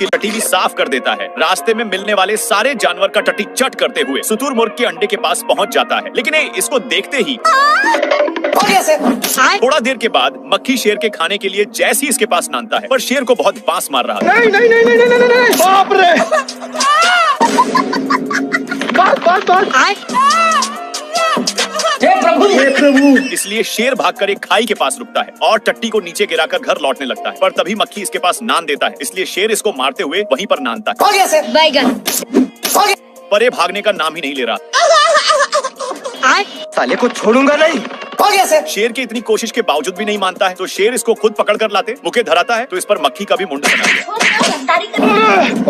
उसकी टट्टी भी साफ कर देता है। रास्ते में मिलने वाले सारे जानवर का टट्टी चट करते हुए शुतुरमुर्ग के अंडे के पास पहुंच जाता है। लेकिन इसको देखते ही थोड़ा देर के बाद मक्खी शेर के खाने के लिए जैसे ही इसके पास नानता है, पर शेर को बहुत बांस मार रहा है। नहीं, बाप रे! हे प्रभु! इसलिए शेर भागकर एक खाई के पास रुकता है और टट्टी को नीचे गिराकर घर लौटने लगता है। पर तभी मक्खी इसके पास नान देता है, इसलिए शेर इसको मारते हुए वहीं पर नानता है। पर ये भागने का नाम ही नहीं ले रहा। साले को छोड़ूंगा नहीं। शेर की इतनी कोशिश के बावजूद भी नहीं मानता है, तो शेर इसको खुद पकड़ कर लाते मुके धराता है, तो इस पर मक्खी का भी मुंड बना दिया।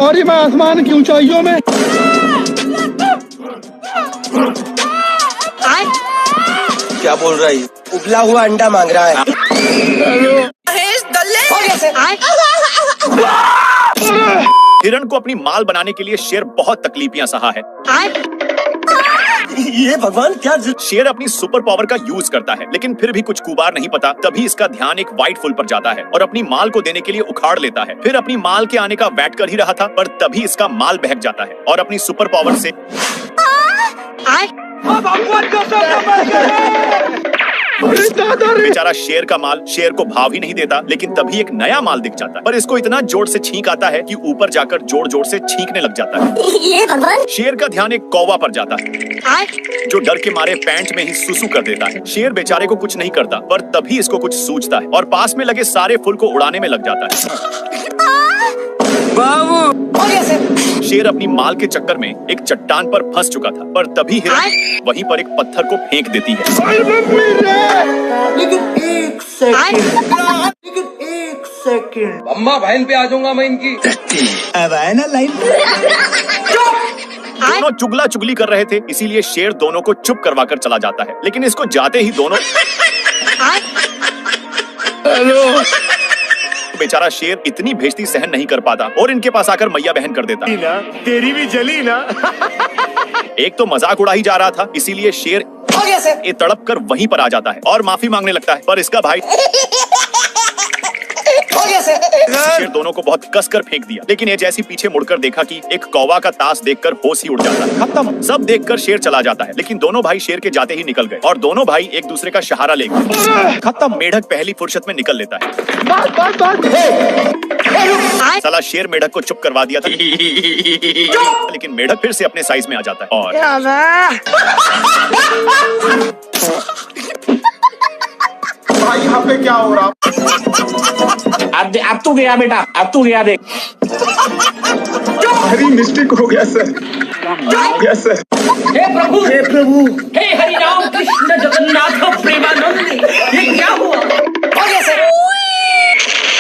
और मैं आसमान की ऊंचाइयों में। क्या बोल रहा है? उबला हुआ अंडा मांग रहा है। हिरण को अपनी माल बनाने के लिए शेर बहुत तकलीफियां सहा है। ये भगवान क्या शेर अपनी सुपर पावर का यूज करता है, लेकिन फिर भी कुछ कुबार नहीं पता। तभी इसका ध्यान एक व्हाइट फुल पर जाता है और अपनी माल को देने के लिए उखाड़ लेता है। फिर अपनी माल के आने का वेट कर ही रहा था, पर तभी इसका माल बहक जाता है और अपनी सुपर पावर से बेचारा शेर का माल शेर को भाव ही नहीं देता। लेकिन तभी एक नया माल दिख जाता है, पर इसको इतना जोर से छींक आता है कि ऊपर जाकर जोर जोर से छींकने लग जाता है। शेर का ध्यान एक कौवा पर जाता है, जो डर के मारे पैंट में ही सुसु कर देता है। शेर बेचारे को कुछ नहीं करता, पर तभी इसको कुछ सूझता है और पास में लगे सारे फूल को उड़ाने में लग जाता है। शेर अपनी माल के चक्कर में एक चट्टान पर फंस चुका था, पर तभी हिरण वहीं पर एक पत्थर को फेंक देती है। लेकिन एक सेकंड अम्मा बहन पे आ जाऊंगा मैं इनकी। अब आए ना लाइन। दोनों चुगला चुगली कर रहे थे, इसीलिए शेर दोनों को चुप करवा कर चला जाता है। लेकिन इसको जाते ही दोनों बेचारा शेर इतनी बेइज्जती सहन नहीं कर पाता और इनके पास आकर मैया बहन कर देता। तेरी भी जली ना। एक तो मजाक उड़ा ही जा रहा था, इसीलिए शेर ये तड़प कर वहीं पर आ जाता है और माफी मांगने लगता है। पर इसका भाई शेर दोनों को बहुत कसकर फेंक दिया। लेकिन ये जैसी पीछे मुड़कर देखा कि एक कौवा का ताश देखकर होश ही उड़ जाता है। खत्म। सब देखकर शेर चला जाता है, लेकिन दोनों भाई शेर के जाते ही निकल गए और दोनों भाई एक दूसरे का सहारा ले गए। खत्म। मेढक पहली फुर्सत में निकल लेता है। साला शेर मेढक को चुप करवा दिया था, लेकिन मेढक फिर से अपने साइज में आ जाता है और भाई यहाँ पे क्या हो रहा? अब तू गया बेटा, अब तू गया देख। हरी मिस्टेक हो गया सर। Yes sir. हे प्रभु, हे प्रभु, हे हरि राम कृष्ण जगन्नाथ प्रेमानंद, ये क्या हुआ?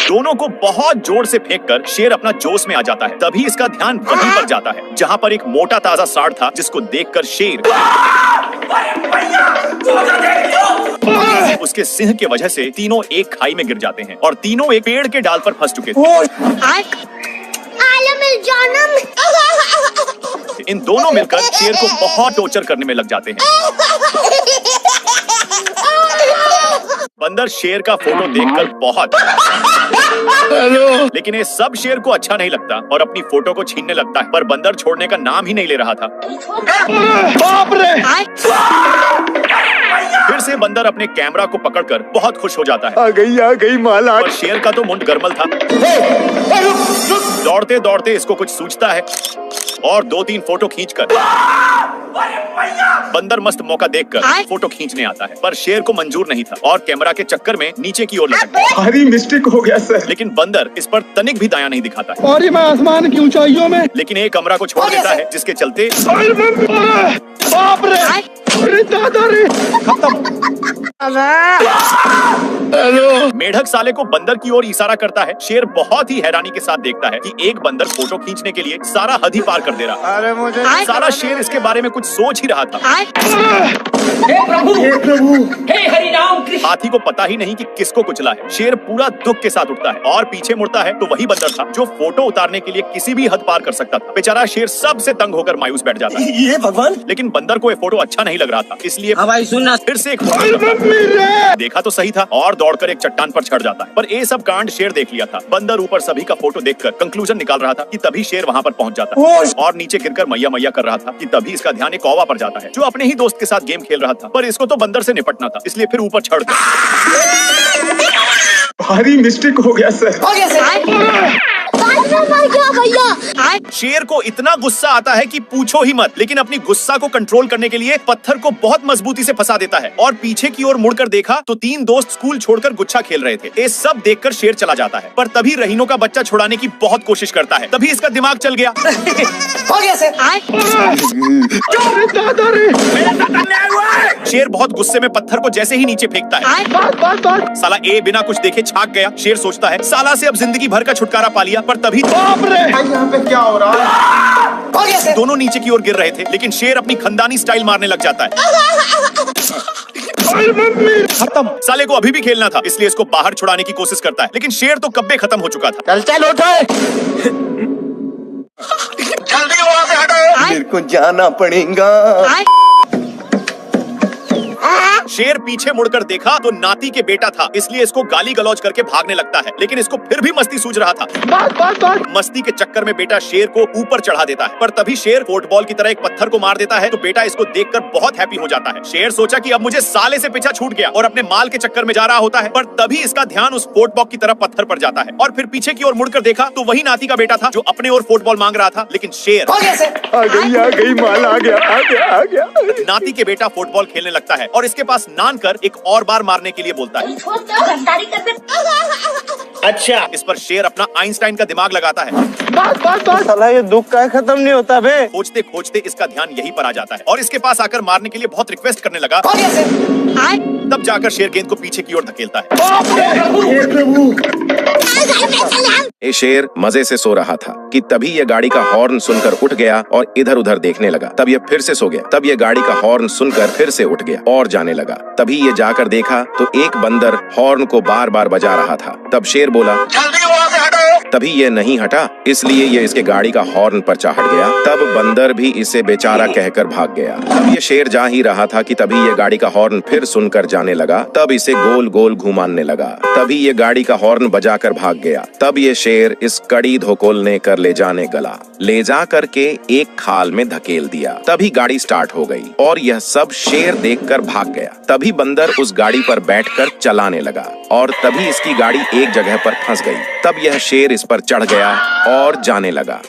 दोनों को बहुत जोर से फेंककर शेर अपना जोश में आ जाता है। तभी इसका ध्यान वहीं पर जाता है जहाँ पर एक मोटा ताजा सांड था, जिसको देखकर शेर उसके सिंह के वजह से तीनों एक खाई में गिर जाते हैं और तीनों एक पेड़ के डाल पर फंस चुके थे। इन दोनों मिलकर शेर को बहुत टॉर्चर करने में लग जाते हैं। बंदर शेर का फोटो देखकर बहुत लेकिन ये सब शेर को अच्छा नहीं लगता और अपनी फोटो को छीनने लगता है, पर बंदर छोड़ने का नाम ही नहीं ले रहा था। बाप रे! फिर से बंदर अपने कैमरा को पकड़कर बहुत खुश हो जाता है। आ गई माला। और शेर का तो मुंड गरमल था। दौड़ते दौड़ते इसको कुछ सूझता है और 2-3 फोटो खींचकर बंदर मस्त मौका देखकर फोटो खींचने आता है, पर शेर को मंजूर नहीं था और कैमरा के चक्कर में नीचे की ओर लटक गया। भारी मिस्टेक हो गया सर। लेकिन बंदर इस पर तनिक भी दया नहीं दिखाता है और मैं आसमान की ऊंचाइयों में। लेकिन एक कमरा को छोड़ देता है, जिसके चलते बाप रे! अरे दादा रे! मेढक साले को बंदर की ओर इशारा करता है। शेर बहुत ही हैरानी के साथ देखता है कि एक बंदर फोटो खींचने के लिए सारा हद ही पार कर दे रहा। अरे मुझे साला शेर इसके बारे में कुछ सोच ही रहा था। हे प्रभु, हे प्रभु, हे हरि राम कृष्ण। हाथी को पता ही नहीं कि किसको कुचला है। शेर पूरा दुख के साथ उठता है और पीछे मुड़ता है तो वही बंदर था जो फोटो उतारने के लिए किसी भी हद पार कर सकता था। बेचारा शेर सबसे तंग होकर मायूस बैठ जाता है। ये भगवान। लेकिन बंदर को ये फोटो अच्छा नहीं लग रहा था, इसलिए भाई सुनना, फिर से एक फोटो देखा तो सही था और दौड़कर एक चट्टान पर चढ़ जाता है। पर ये सब कांड शेर देख लिया था। बंदर ऊपर सभी का फोटो देखकर कंक्लूजन निकाल रहा था कि तभी शेर वहां पर पहुंच जाता है और नीचे गिरकर मैया मैया कर रहा था कि तभी इसका ध्यान एक कौवा पर जाता है जो अपने ही दोस्त के साथ गेम खेल रहा था। पर इसको तो बंदर से निपटना था, इसलिए फिर ऊपर चढ़ गया। भारी मिस्टेक हो गया सर। शेर को इतना गुस्सा आता है कि पूछो ही मत, लेकिन अपनी गुस्सा को कंट्रोल करने के लिए पत्थर को बहुत मजबूती से फंसा देता है। और पीछे की ओर मुड़कर देखा तो 3 दोस्त स्कूल छोड़कर गुच्छा खेल रहे थे। ये सब देखकर शेर चला जाता है, पर तभी रहीनों का बच्चा छुड़ाने की बहुत कोशिश करता है। तभी इसका दिमाग चल गया। हो गया सर। शेर बहुत गुस्से में पत्थर को जैसे ही नीचे फेंकता है, साला ए बिना कुछ देखे छाक गया। शेर सोचता है साला से अब जिंदगी भर का छुटकारा पा लिया, पर तभी भाई यहाँ पे क्या हो रहा है? हो गया सर। दोनों नीचे की ओर गिर रहे थे, लेकिन शेर अपनी खंदानी स्टाइल मारने लग जाता है। खत्म। साले को अभी भी खेलना था, इसलिए इसको बाहर छुड़ाने की कोशिश करता है, लेकिन शेर तो कब्बे खत्म हो चुका था। चल उठो। जल्दी वहाँ से हटो। मेरे को जाना पड़ेगा। शेर पीछे मुड़कर देखा तो नाती के बेटा था, इसलिए इसको गाली गलौज करके भागने लगता है, लेकिन इसको फिर भी मस्ती सूझ रहा था। मस्ती के चक्कर में बेटा शेर को ऊपर चढ़ा देता है, पर तभी शेर फुटबॉल की तरह एक पत्थर को मार देता है तो बेटा इसको देखकर बहुत हैप्पी हो जाता है। शेर सोचा कि अब मुझे साले से पीछा छूट गया और अपने माल के चक्कर में जा रहा होता है, पर तभी इसका ध्यान उस फुटबॉल की तरफ पत्थर पर जाता है और फिर पीछे की ओर मुड़कर देखा तो वही नाती का बेटा था जो अपने ओर फुटबॉल मांग रहा था, लेकिन शेर हो गया सर। आ गई माल आ गया। नाती के बेटा फुटबॉल खेलने लगता है और इसके पास नान कर एक और बार मारने के लिए बोलता है। अच्छा, इस पर शेर अपना आइंस्टाइन का दिमाग लगाता है। साला ये दुख का खत्म नहीं होता बे। खोजते खोजते इसका ध्यान यहीं पर आ जाता है और इसके पास आकर मारने के लिए बहुत रिक्वेस्ट करने लगा। हो गया सर। तब जाकर शेर गेंद को पीछे की ओर धकेलता है। ये शेर मजे से सो रहा था कि तभी ये गाड़ी का हॉर्न सुनकर उठ गया और इधर उधर देखने लगा। तब ये फिर से सो गया। तब ये गाड़ी का हॉर्न सुनकर फिर से उठ गया और जाने लगा। तभी ये जाकर देखा तो एक बंदर हॉर्न को बार बार बजा रहा था। तब शेर बोला जल्दी वहाँ से हटो। तभी ये नहीं हटा, इसलिए ये इसके गाड़ी का हॉर्न पर चढ़ गया। तब बंदर भी इसे बेचारा कहकर भाग गया। तब ये शेर जा ही रहा था कि तभी ये गाड़ी का हॉर्न फिर सुनकर जाने लगा। तब इसे गोल गोल घुमाने लगा। तभी ये गाड़ी का हॉर्न बजाकर भाग गया। तब ये शेर इस कड़ी धोकोलने कर ले जाने गला, ले जा करके एक खाल में धकेल दिया। तभी गाड़ी स्टार्ट हो गई और यह सब शेर देखकर भाग गया। तभी बंदर उस गाड़ी पर बैठकर चलाने लगा और तभी इसकी गाड़ी एक जगह पर फंस गई। तब यह शेर इस पर चढ़ गया और जाने लगा।